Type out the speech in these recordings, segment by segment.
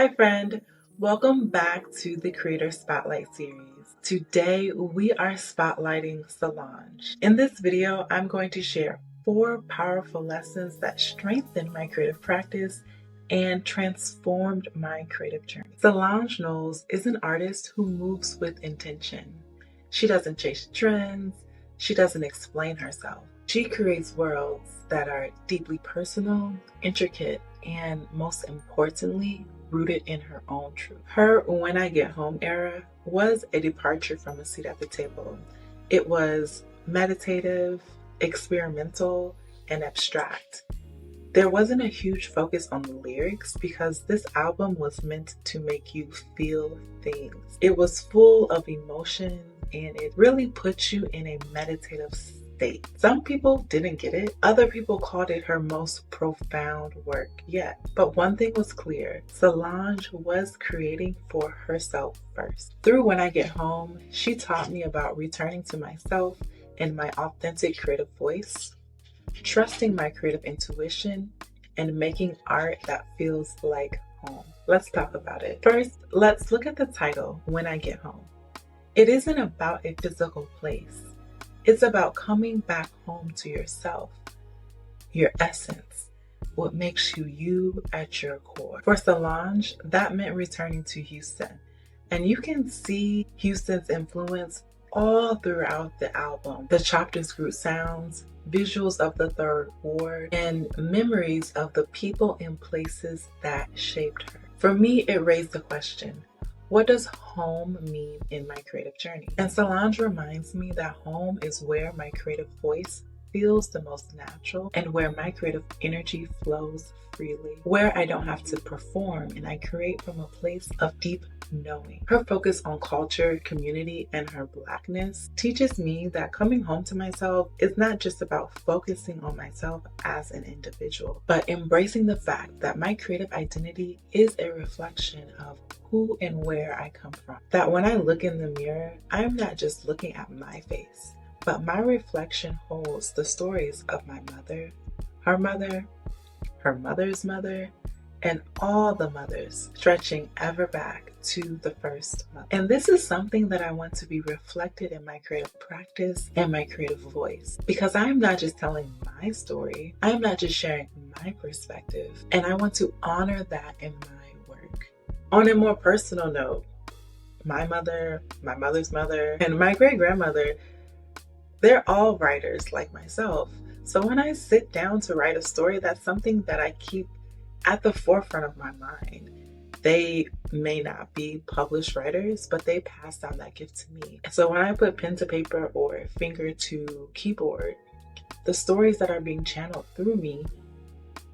Hi friend, welcome back to the Creator Spotlight series. Today we are spotlighting Solange. In this video, I'm going to share 4 powerful lessons that strengthened my creative practice and transformed my creative journey. Solange Knowles is an artist who moves with intention. She doesn't chase trends, she doesn't explain herself. She creates worlds that are deeply personal, intricate, and most importantly, rooted in her own truth. Her When I Get Home era was a departure from a seat at the table. It was meditative, experimental, and abstract. There wasn't a huge focus on the lyrics because this album was meant to make you feel things. It was full of emotion and it really put you in a meditative state. Some people didn't get it. Other people called it her most profound work yet. But one thing was clear. Solange was creating for herself first. Through When I Get Home, she taught me about returning to myself and my authentic creative voice, trusting my creative intuition, and making art that feels like home. Let's talk about it. First, let's look at the title, When I Get Home. It isn't about a physical place. It's about coming back home to yourself, your essence, what makes you you at your core. For Solange, that meant returning to Houston. And you can see Houston's influence all throughout the album. The chopped root sounds, visuals of the Third Ward, and memories of the people and places that shaped her. For me, it raised the question, what does home mean in my creative journey? And Solange reminds me that home is where my creative voice feels the most natural and where my creative energy flows freely, where I don't have to perform and I create from a place of deep knowing. Her focus on culture, community, and her Blackness teaches me that coming home to myself is not just about focusing on myself as an individual, but embracing the fact that my creative identity is a reflection of who and where I come from. That when I look in the mirror, I'm not just looking at my face, but my reflection holds the stories of my mother, her mother's mother, and all the mothers, stretching ever back to the first mother. And this is something that I want to be reflected in my creative practice and my creative voice, because I'm not just telling my story, I'm not just sharing my perspective, and I want to honor that in my work. On a more personal note, my mother, my mother's mother, and my great-grandmother, they're all writers like myself. So when I sit down to write a story, that's something that I keep at the forefront of my mind. They may not be published writers, but they pass down that gift to me. So when I put pen to paper or finger to keyboard, the stories that are being channeled through me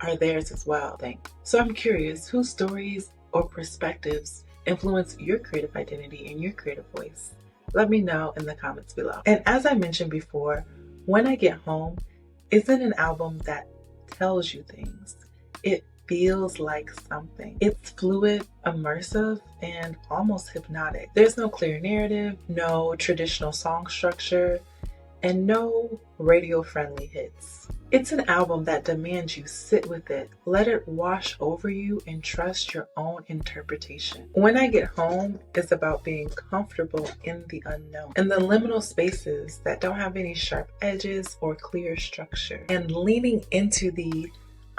are theirs as well. So I'm curious, whose stories or perspectives influence your creative identity and your creative voice? Let me know in the comments below. And as I mentioned before, When I Get Home isn't an album that tells you things. It feels like something. It's fluid, immersive, and almost hypnotic. There's no clear narrative, no traditional song structure, and no radio-friendly hits. It's an album that demands you sit with it, let it wash over you, and trust your own interpretation. When I Get Home is about being comfortable in the unknown, in the liminal spaces that don't have any sharp edges or clear structure, and leaning into the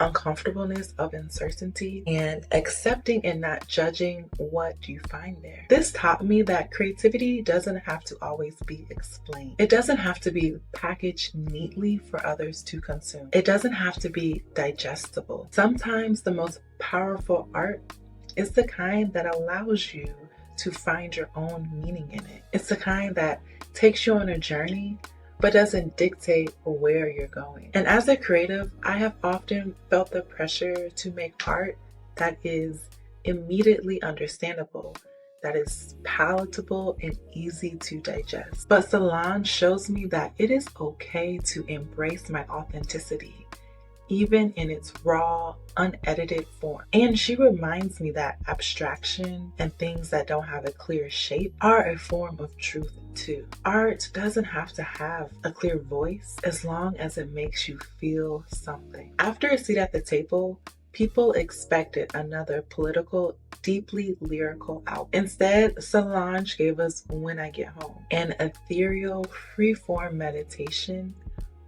uncomfortableness of uncertainty and accepting and not judging what you find there. This taught me that creativity doesn't have to always be explained. It doesn't have to be packaged neatly for others to consume. It doesn't have to be digestible. Sometimes the most powerful art is the kind that allows you to find your own meaning in it. It's the kind that takes you on a journey but doesn't dictate where you're going. And as a creative, I have often felt the pressure to make art that is immediately understandable, that is palatable and easy to digest. But Solange shows me that it is okay to embrace my authenticity, even in its raw, unedited form. And she reminds me that abstraction and things that don't have a clear shape are a form of truth too. Art doesn't have to have a clear voice as long as it makes you feel something. After a seat at the table, People expected another political, deeply lyrical album. Instead, Solange gave us When I Get Home, an ethereal, free-form meditation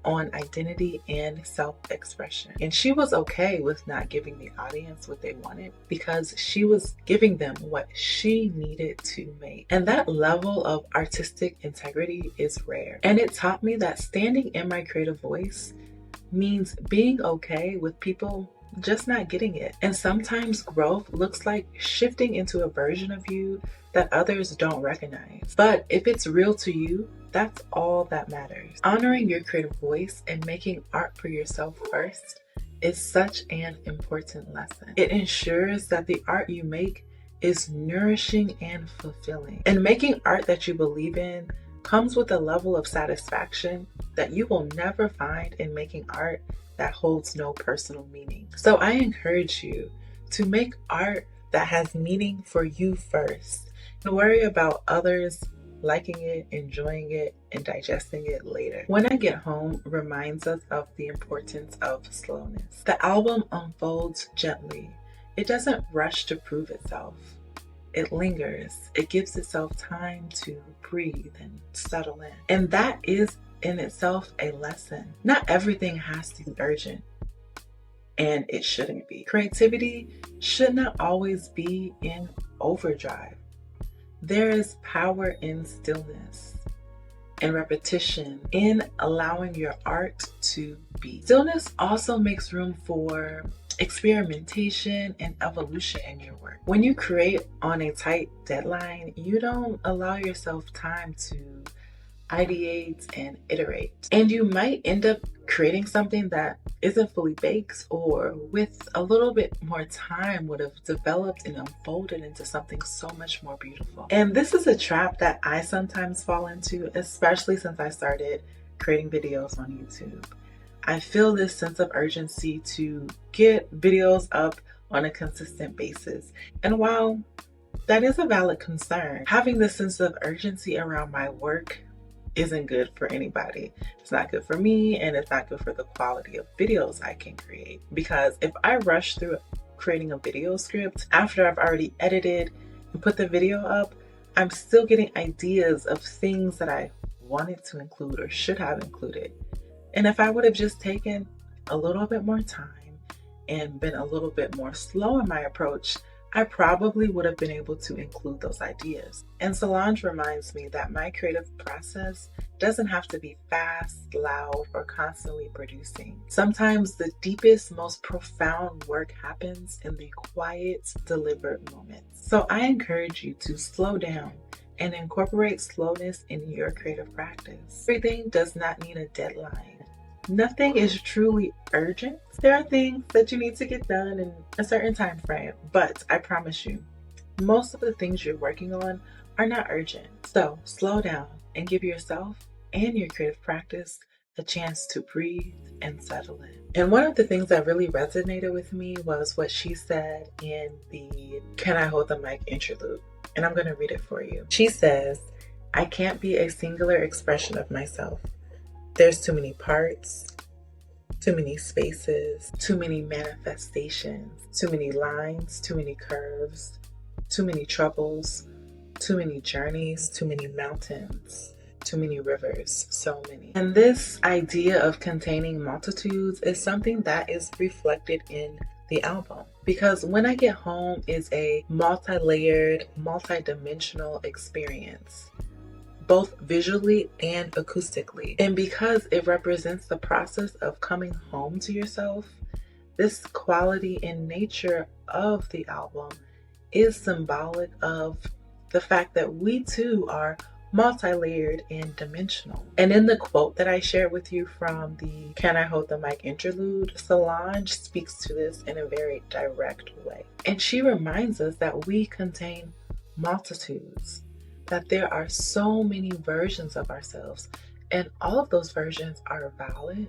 on identity and self-expression. And she was okay with not giving the audience what they wanted because she was giving them what she needed to make. And that level of artistic integrity is rare. And it taught me that standing in my creative voice means being okay with people just not getting it. And sometimes growth looks like shifting into a version of you that others don't recognize. But if it's real to you, that's all that matters. Honoring your creative voice and making art for yourself first is such an important lesson. It ensures that the art you make is nourishing and fulfilling. And making art that you believe in comes with a level of satisfaction that you will never find in making art that holds no personal meaning. So I encourage you to make art that has meaning for you first, and worry about others liking it, enjoying it, and digesting it later. When I Get Home reminds us of the importance of slowness. The album unfolds gently. It doesn't rush to prove itself. It lingers. It gives itself time to breathe and settle in. And that is in itself a lesson. Not everything has to be urgent, and it shouldn't be. Creativity should not always be in overdrive. There is power in stillness and repetition, in allowing your art to be. Stillness also makes room for experimentation and evolution in your work. When you create on a tight deadline, you don't allow yourself time to ideate and iterate. And you might end up creating something that isn't fully baked, or with a little bit more time would have developed and unfolded into something so much more beautiful. And this is a trap that I sometimes fall into, especially since I started creating videos on YouTube. I feel this sense of urgency to get videos up on a consistent basis. And while that is a valid concern, having this sense of urgency around my work isn't good for anybody. It's not good for me, and it's not good for the quality of videos I can create. Because if I rush through creating a video script after I've already edited and put the video up, I'm still getting ideas of things that I wanted to include or should have included. And if I would have just taken a little bit more time and been a little bit more slow in my approach, I probably would have been able to include those ideas. And Solange reminds me that my creative process doesn't have to be fast, loud, or constantly producing. Sometimes the deepest, most profound work happens in the quiet, deliberate moments. So I encourage you to slow down and incorporate slowness in your creative practice. Everything does not need a deadline. Nothing is truly urgent. There are things that you need to get done in a certain time frame, but I promise you, most of the things you're working on are not urgent. So slow down and give yourself and your creative practice a chance to breathe and settle in. And one of the things that really resonated with me was what she said in the Can I Hold the Mic interlude. And I'm going to read it for you. She says, "I can't be a singular expression of myself. There's too many parts, too many spaces, too many manifestations, too many lines, too many curves, too many troubles, too many journeys, too many mountains, too many rivers, so many." And this idea of containing multitudes is something that is reflected in the album. Because When I Get Home is a multi-layered, multi-dimensional experience, both visually and acoustically. And because it represents the process of coming home to yourself, this quality and nature of the album is symbolic of the fact that we too are multi-layered and dimensional. And in the quote that I shared with you from the Can I Hold the Mic interlude, Solange speaks to this in a very direct way. And she reminds us that we contain multitudes, that there are so many versions of ourselves, and all of those versions are valid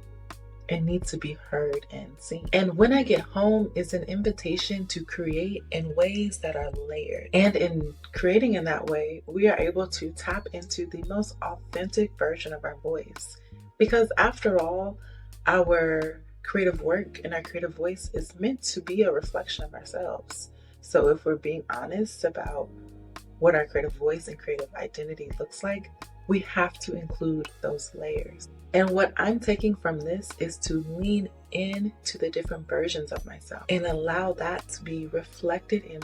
and need to be heard and seen. And When I Get Home is an invitation to create in ways that are layered. And in creating in that way, we are able to tap into the most authentic version of our voice. Because after all, our creative work and our creative voice is meant to be a reflection of ourselves. So if we're being honest about what our creative voice and creative identity looks like, we have to include those layers. And what I'm taking from this is to lean into the different versions of myself and allow that to be reflected in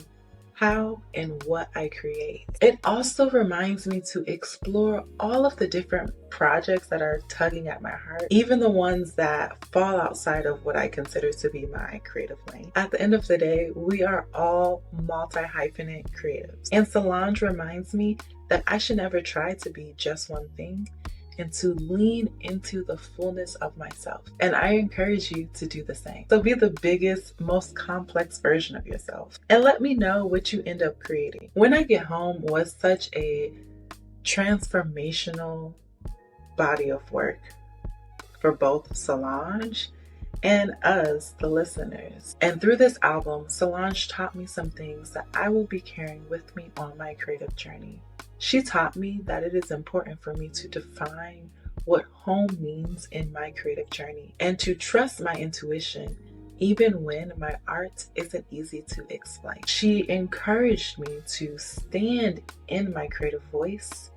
how and what I create. It also reminds me to explore all of the different projects that are tugging at my heart, even the ones that fall outside of what I consider to be my creative lane. At the end of the day, we are all multi-hyphenate creatives. And Solange reminds me that I should never try to be just one thing, and to lean into the fullness of myself. And I encourage you to do the same. So be the biggest, most complex version of yourself. And let me know what you end up creating. When I Get Home was such a transformational body of work for both Solange and us, the listeners. And through this album, Solange taught me some things that I will be carrying with me on my creative journey. She taught me that it is important for me to define what home means in my creative journey and to trust my intuition even when my art isn't easy to explain. She encouraged me to stand in my creative voice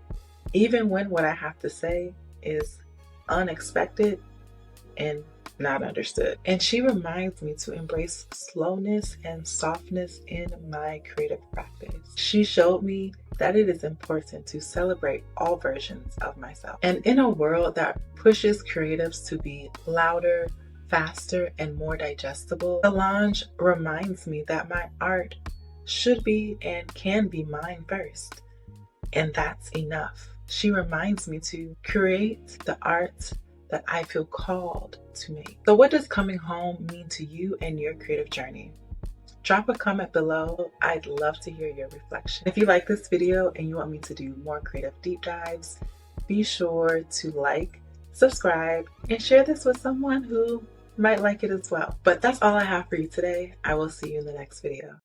even when what I have to say is unexpected and not understood. And she reminds me to embrace slowness and softness in my creative practice. She showed me that it is important to celebrate all versions of myself. And in a world that pushes creatives to be louder, faster, and more digestible, Solange reminds me that my art should be and can be mine first. And that's enough. She reminds me to create the art that I feel called to make. So what does coming home mean to you and your creative journey? Drop a comment below. I'd love to hear your reflection. If you like this video and you want me to do more creative deep dives, be sure to like, subscribe, and share this with someone who might like it as well. But that's all I have for you today. I will see you in the next video.